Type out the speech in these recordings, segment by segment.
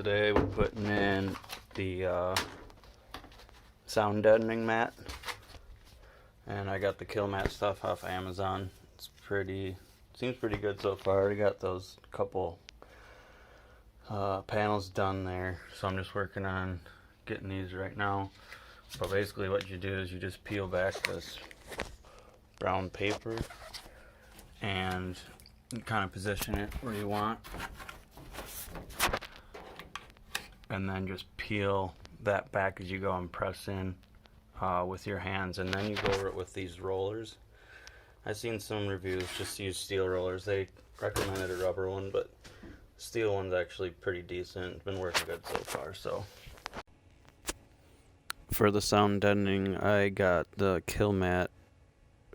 today we're putting in the sound deadening mat, and I got the Kilmat stuff off Amazon. Seems pretty good so far. I already got those couple panels done there, so I'm just working on getting these right now. But basically what you do is you just peel back this brown paper and kind of position it where you want, and then just peel that back as you go and press in with your hands, and then you go over it with these rollers. I've seen some reviews just use steel rollers. They recommended a rubber one, but steel one's actually pretty decent. It's been working good so far. So for the sound deadening, I got the Kilmat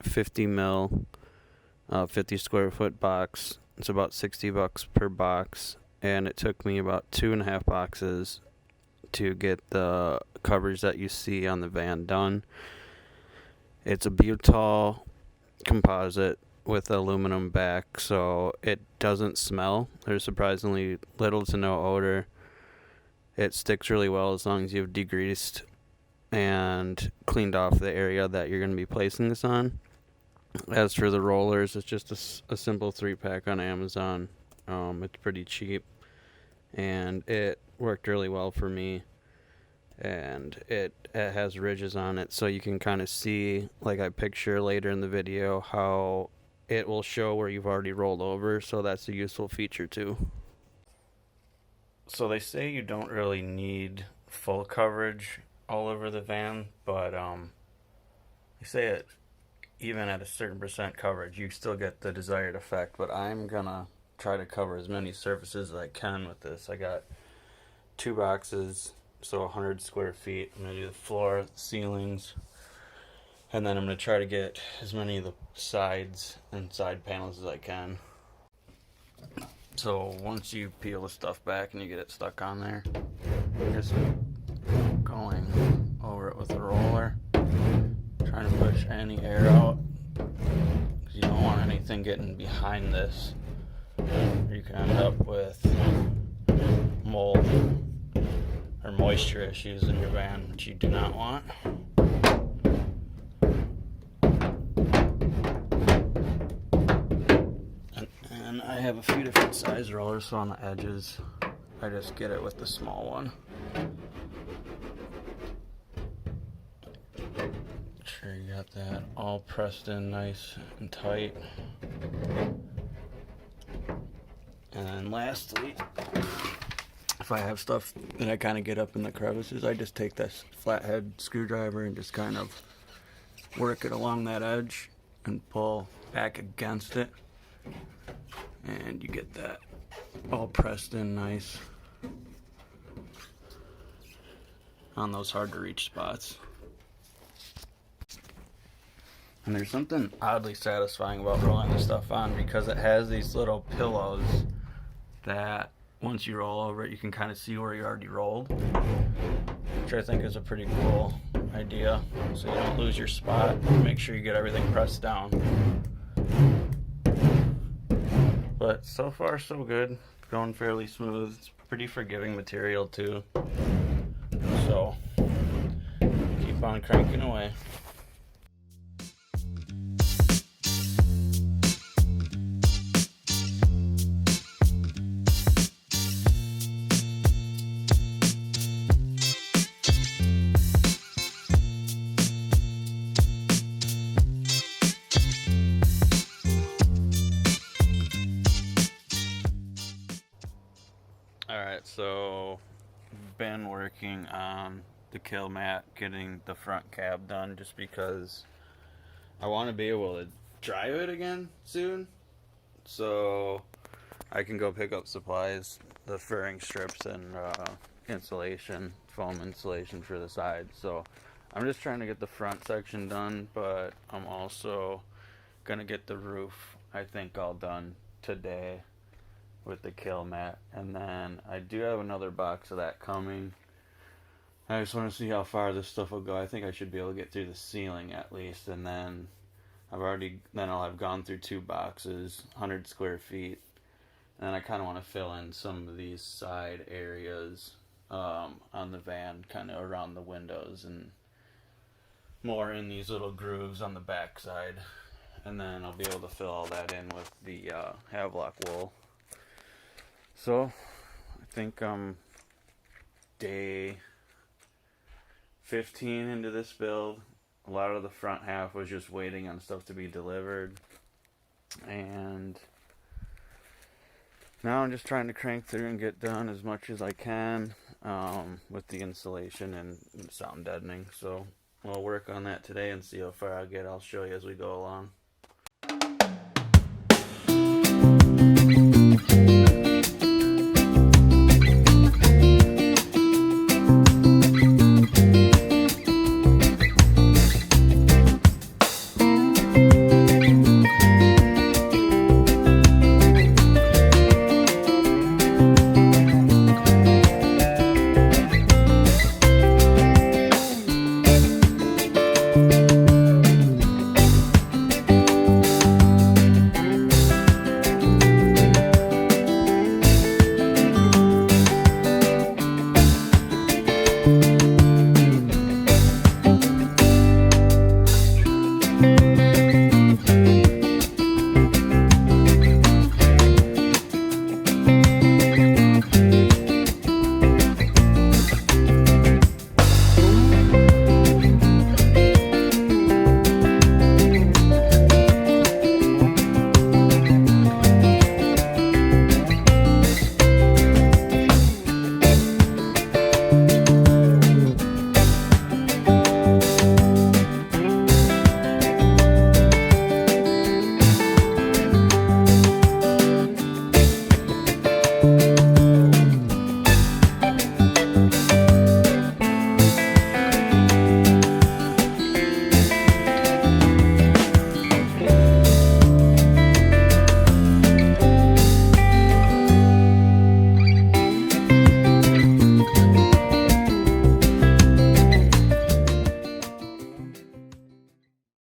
50 mil 50 square foot box. It's about $60 per box, and it took me about 2.5 boxes to get the coverage that you see on the van done. It's a Butyl composite with aluminum back, so it doesn't smell. There's surprisingly little to no odor. It sticks really well as long as you've degreased and cleaned off the area that you're going to be placing this on. As for the rollers, it's just a simple 3-pack on Amazon. It's pretty cheap, and it worked really well for me. And it has ridges on it, so you can kind of see, like I picture later in the video, how it will show where you've already rolled over, so that's a useful feature too. So they say you don't really need full coverage all over the van, but they say it even at a certain percent coverage you still get the desired effect. But I'm gonna try to cover as many surfaces as I can with this. I got 2 boxes, so 100 square feet. I'm going to do the floor, the ceilings, and then I'm going to try to get as many of the sides and side panels as I can. So once you peel the stuff back and you get it stuck on there, just going over it with a roller, trying to push any air out, because you don't want anything getting behind this. You can end up with mold or moisture issues in your van, which you do not want. And I have a few different size rollers, so on the edges I just get it with the small one. Make sure you got that all pressed in nice and tight. And then lastly, if I have stuff that I kind of get up in the crevices, I just take this flathead screwdriver and just kind of work it along that edge and pull back against it, and you get that all pressed in nice on those hard to reach spots. And there's something oddly satisfying about rolling this stuff on, because it has these little pillows that once you roll over it, you can kind of see where you already rolled, which I think is a pretty cool idea, so you don't lose your spot. Make sure you get everything pressed down. But so far so good, going fairly smooth. It's pretty forgiving material too, so keep on cranking away. Alright, so been working on the Kilmat, getting the front cab done, just because I want to be able to drive it again soon, so I can go pick up supplies, the furring strips and insulation, foam insulation for the sides. So I'm just trying to get the front section done, but I'm also gonna get the roof, I think, all done today with the Kilmat, and then I do have another box of that coming. I just want to see how far this stuff will go. I think I should be able to get through the ceiling at least, and then I'll have gone through 2 boxes, 100 square feet, And I kind of want to fill in some of these side areas on the van, kind of around the windows and more in these little grooves on the back side. And then I'll be able to fill all that in with the Havelock wool. So I think I'm day 15 into this build. A lot of the front half was just waiting on stuff to be delivered. And now I'm just trying to crank through and get done as much as I can with the insulation and sound deadening. So we'll work on that today and see how far I get. I'll show you as we go along.